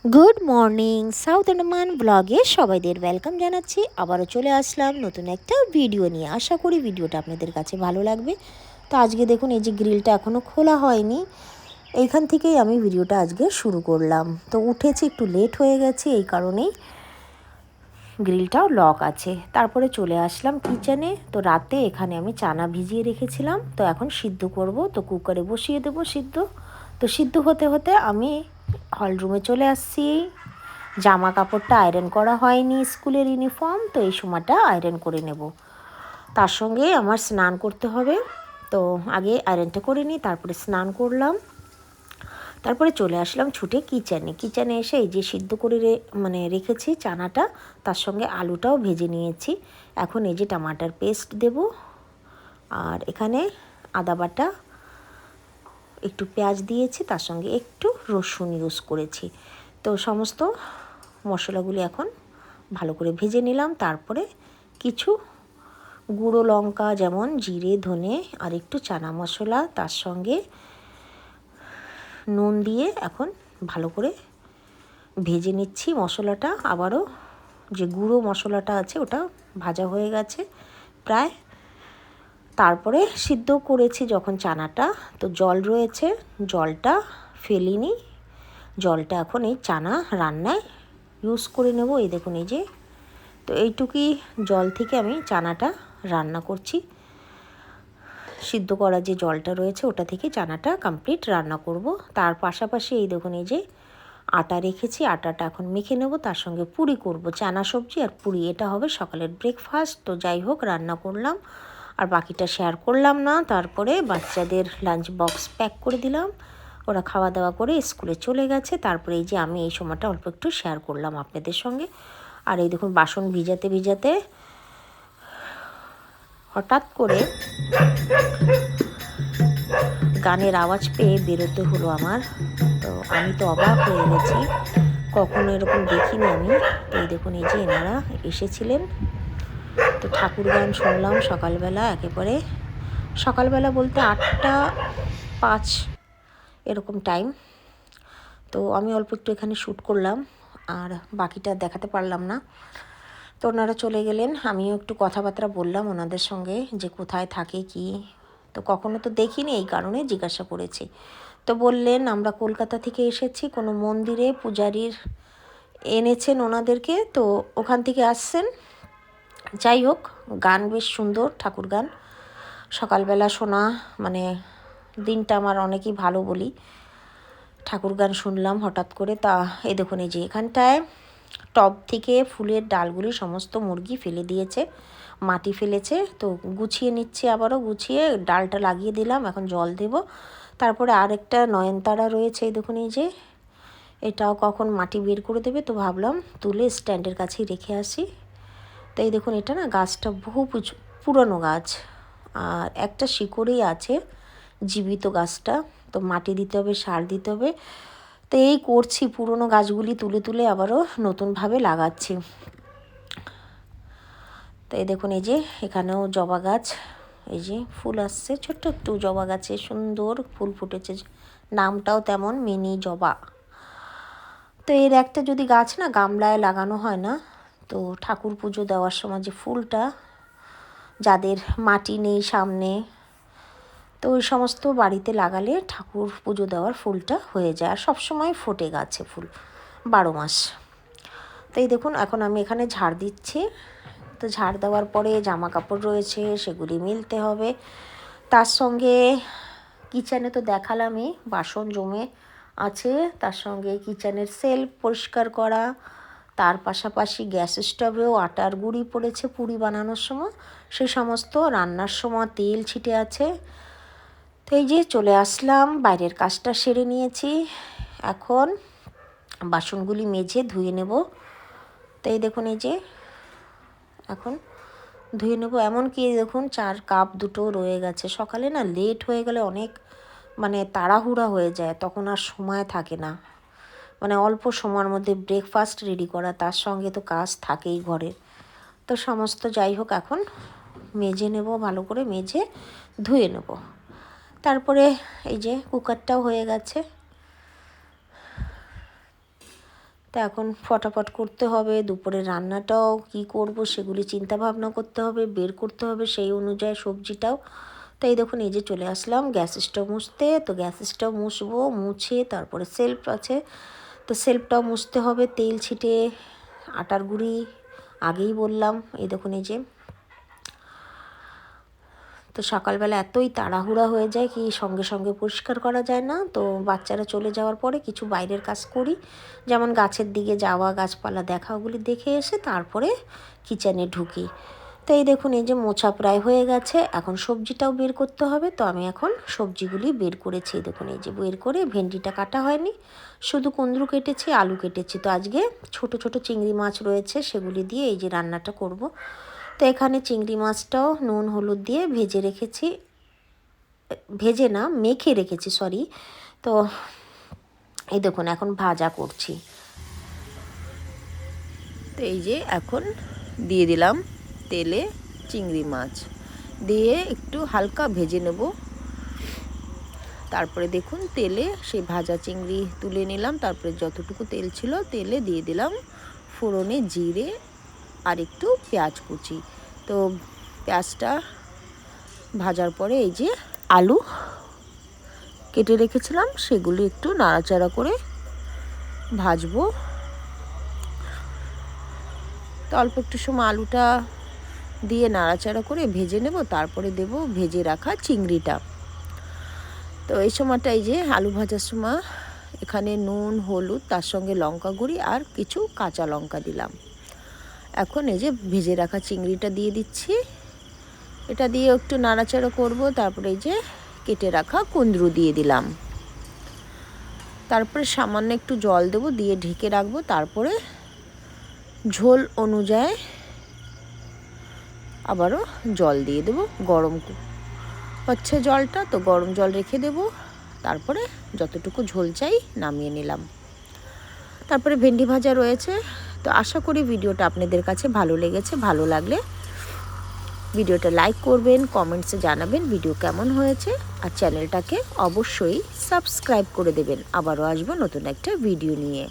Good morning south Andaman ব্লগে সবাইদের welcome জানাচ্ছি। আবারও চলে আসলাম নতুন একটা ভিডিও নিয়ে। আশা করি ভিডিওটা আপনাদের কাছে ভালো লাগবে। তো আজকে দেখুন এই যে গ্রিলটা এখনও খোলা হয়নি, এইখান থেকেই আমি ভিডিওটা আজকে শুরু করলাম। তো উঠেছি একটু লেট হয়ে গেছে, এই কারণেই গ্রিলটাও লক আছে। তারপরে চলে আসলাম কিচেনে। তো রাতে এখানে আমি চানা ভিজিয়ে রেখেছিলাম, তো এখন সিদ্ধ করব। তো কুকারে বসিয়ে দেবো সিদ্ধ। তো সিদ্ধ হতে হতে আমি হলরুমে চলে আসছি। জামা কাপড়টা আয়রন করা হয়নি, স্কুলের ইউনিফর্ম, তো এই সময়টা আয়রন করে নেব। তার সঙ্গে আমার স্নান করতে হবে, তো আগে আয়রনটা করে নিই, তারপরে স্নান করলাম। তারপরে চলে আসলাম ছুটে কিচেনে এসে এই যে সিদ্ধ করে রেখেছি চানাটা, তার সঙ্গে আলুটাও ভেজে নিয়েছি। এখন এই যে টমাটার পেস্ট দেব, আর এখানে আদা বাটা, একটু পেঁয়াজ দিয়েছি, তার সঙ্গে একটু রসুন ইউজ করেছি। তো সমস্ত মশলাগুলি এখন ভালো করে ভেজে নিলাম। তারপরে কিছু গুঁড়ো লঙ্কা যেমন জিরে, ধনে আর একটু চানা মশলা, তার সঙ্গে নুন দিয়ে এখন ভালো করে ভেজে নিচ্ছি মশলাটা। আবারও যে গুঁড়ো মশলাটা আছে ওটা ভাজা হয়ে গেছে প্রায়। তারপরে সিদ্ধ করেছি যখন চানাটা, তো জল রয়েছে, জলটা ফেলিনি। জলটা এখন এই চানা রান্নায় ইউজ করে নেব। এই দেখুন এই যে, তো এইটুকুই জল থেকে আমি চানাটা রান্না করছি। সিদ্ধ করা যে জলটা রয়েছে ওটা থেকে চানাটা কমপ্লিট রান্না করব। তার পাশাপাশি এই দেখুন এই যে আটা রেখেছি, আটাটা এখন মেখে নেব। তার সঙ্গে পুরি করব, চানা সবজি আর পুরি, এটা হবে সকালের ব্রেকফাস্ট। তো যাই হোক, রান্না করলাম আর বাকিটা শেয়ার করলাম না। তারপরে বাচ্চাদের লাঞ্চ বক্স প্যাক করে দিলাম, ওরা খাওয়া দাওয়া করে স্কুলে চলে গেছে। তারপরে এই যে আমি এই সময়টা অল্প একটু শেয়ার করলাম আপনাদের সঙ্গে। আর এই দেখুন বাসন ভিজাতে ভিজাতে হঠাৎ করে গানের আওয়াজ পেয়ে বেরোতে হলো আমার। তো আমি তো অবাক হয়ে গেছি, কখনো এরকম দেখিনি আমি। তো এই দেখুন এই যে এনারা এসেছিলেন, তো ঠাকুর গান শুনলাম সকালবেলা। একেবারে সকালবেলা বলতে 8টা 5 এরকম টাইম। তো আমি অল্প একটু এখানে শ্যুট করলাম, আর বাকিটা দেখাতে পারলাম না। তো ওনারা চলে গেলেন, আমিও একটু কথাবার্তা বললাম ওনাদের সঙ্গে যে কোথায় থাকে কি। তো কখনো তো দেখিনি, এই কারণে জিজ্ঞাসা করেছি। তো বললেন আমরা কলকাতা থেকে এসেছি, কোনো মন্দিরে পূজারীর এনেছেন ওনাদেরকে, তো ওখান থেকে আসছেন। যাই হোক, গান বেশ সুন্দর, ঠাকুর গান সকালবেলা শোনা, মানে দিনটা আমার অনেকই ভালো বলি। ঠাকুর গান শুনলাম হঠাৎ করে। তা এই দেখুন এই যে এখানটায় টব থেকে ফুলের ডালগুলি সমস্ত মুরগি ফেলে দিয়েছে, মাটি ফেলেছে, তো গুছিয়ে নিচ্ছি। আবারও গুছিয়ে ডালটা লাগিয়ে দিলাম, এখন জল দেব। তারপরে আরেকটা নয়নতারা রয়েছে, এই দেখুন এই যে, এটাও কখন মাটি বের করে দেবে, তো ভাবলাম তুলে স্ট্যান্ডের কাছেই রেখে আসি। তো এই দেখুন এটা না গাছটা বহু পুরনো গাছ, আর একটা শিকড়েই আছে জীবিত গাছটা। তো মাটি দিতে হবে, সার দিতে হবে। তো এই করছি, পুরনো গাছগুলি তুলে তুলে আবারও নতুনভাবে লাগাচ্ছি। তো এই দেখুন এই যে এখানেও জবা গাছ, এই যে ফুল আসছে, ছোট্ট একটু জবা গাছে সুন্দর ফুল ফুটেছে, নামটাও তেমন, মিনি জবা। তো এর একটা যদি গাছ না গামলায় লাগানো হয় না, তো ঠাকুর পুজো দেওয়ার সময় যে ফুলটা, যাদের মাটি নেই সামনে, তো ওই সমস্ত বাড়িতে লাগালে ঠাকুর পুজো দেওয়ার ফুলটা হয়ে যায়, আর সবসময় ফোটে গাছে ফুল 12 মাস। তো এই দেখুন এখন আমি এখানে ঝাড় দিচ্ছি। তো ঝাড় দেওয়ার পরে জামা কাপড় রয়েছে, সেগুলি মিলতে হবে। তার সঙ্গে কিচেনে তো দেখালামই, বাসন জমে আছে, তার সঙ্গে কিচেনের সেলফ পরিষ্কার করা, তার পাশাপাশি গ্যাস স্টোভেও আটার গুঁড়ি পড়েছে পুরি বানানোর সময়, সেই সমস্ত রান্নার সময় তেল ছিটে আছে। তো এই যে চলে আসলাম, বাইরের কাজটা সেরে নিয়েছি, এখন বাসনগুলি মেজে ধুয়ে নেব। তো এই দেখুন এই যে এখন ধুয়ে নেব। এমনকি দেখুন 4 কাপ দুটো রয়ে গেছে। সকালে না লেট হয়ে গেলে অনেক তাড়াহুড়া হয়ে যায়, তখন আর সময় থাকে না, অল্প সময়ের মধ্যে ব্রেকফাস্ট রেডি করা, তার সঙ্গে তো কাজ থাকেই ঘরে। তো সমস্ত যাই হোক এখন মেজে নেব, ভালো করে মেজে ধুয়ে নেব। তারপরে এই যে কুকারটাও হয়ে গেছে। তা এখন ফটাফট করতে হবে, দুপুরে রান্নাটাও কি করব সেগুলি চিন্তা ভাবনা করতে হবে, বের করতে হবে সেই অনুযায়ী সবজিটাও। তাই দেখুন এই যে চলে আসলাম গ্যাস স্টোভ মুছতে। তো গ্যাস স্টোভ মুছবো, মুছে তারপরে সেলফ আছে, তো সেলফটাও মুছতে হবে। তেল ছিটে আটার গুঁড়ি আগেই বললাম। এই দেখুন এই যে, তো সকালবেলা এতই তাড়াহুড়া হয়ে যায় কি সঙ্গে সঙ্গে পরিষ্কার করা যায় না। তো বাচ্চারা চলে যাওয়ার পরে কিছু বাইরের কাজ করি, যেমন গাছের দিকে যাওয়া, গাছপালা দেখা, ওগুলি দেখে এসে তারপরে কিচেনে ঢুকি। তো এই দেখুন এই যে মোছা প্রায় হয়ে গেছে, এখন সবজিটাও বের করতে হবে। তো আমি এখন সবজিগুলি বের করেছি। দেখুন এই যে বের করে, ভেন্ডিটা কাটা হয়নি, শুধু কুঁদরু কেটেছি, আলু কেটেছি। তো আজকে ছোট ছোট চিংড়ি মাছ রয়েছে, সেগুলি দিয়ে এই যে রান্নাটা করব। তো এখানে চিংড়ি মাছটাও নুন হলুদ দিয়ে ভেজে রেখেছি, ভেজে না মেখে রেখেছি সরি। তো এই দেখুন এখন ভাজা করছি। তো এই যে এখন দিয়ে দিলাম তেলে চিংড়ি মাছ দিয়ে একটু হালকা ভেজে নেব। তারপরে দেখুন তেলে সেই ভাজা চিংড়ি তুলে নিলাম, তারপরে যতটুকু তেল ছিল তেলে দিয়ে দিলাম ফোড়নে জিরে আর একটু পেঁয়াজ কুচি। তো পেঁয়াজটা ভাজার পরে এই যে আলু কেটে রেখেছিলাম সেগুলি একটু নাড়াচাড়া করে ভাজবো। তো অল্প একটু সময় আলুটা দিয়ে নাড়াচাড়া করে ভেজে নেব, তারপরে দেব ভেজে রাখা চিংড়িটা। তো এই সময়টা এই যে আলু ভাজার সময় এখানে নুন হলুদ তার সঙ্গে লঙ্কা গুঁড়ি আর কিছু কাঁচা লঙ্কা দিলাম। এখন এই যে ভেজে রাখা চিংড়িটা দিয়ে দিচ্ছি, এটা দিয়ে একটু নাড়াচাড়া করব। তারপরে এই যে কেটে রাখা কুঁদরু দিয়ে দিলাম, তারপরে সামান্য একটু জল দেব, দিয়ে ঢেকে রাখবো। তারপরে ঝোল অনুযায়ী আবারও জল দিয়ে দেব, গরম হচ্ছে জলটা, তো গরম জল রেখে দেব। তারপরে যতটুকু ঝোল চাই নামিয়ে নিলাম। তারপরে ভেন্ডি ভাজা রয়েছে। তো আশা করি ভিডিওটা আপনাদের কাছে ভালো লেগেছে। ভালো লাগলে ভিডিওটা লাইক করবেন, কমেন্টসে জানাবেন ভিডিও কেমন হয়েছে, আর চ্যানেলটাকে অবশ্যই সাবস্ক্রাইব করে দেবেন। আবারও আসবো নতুন একটা ভিডিও নিয়ে।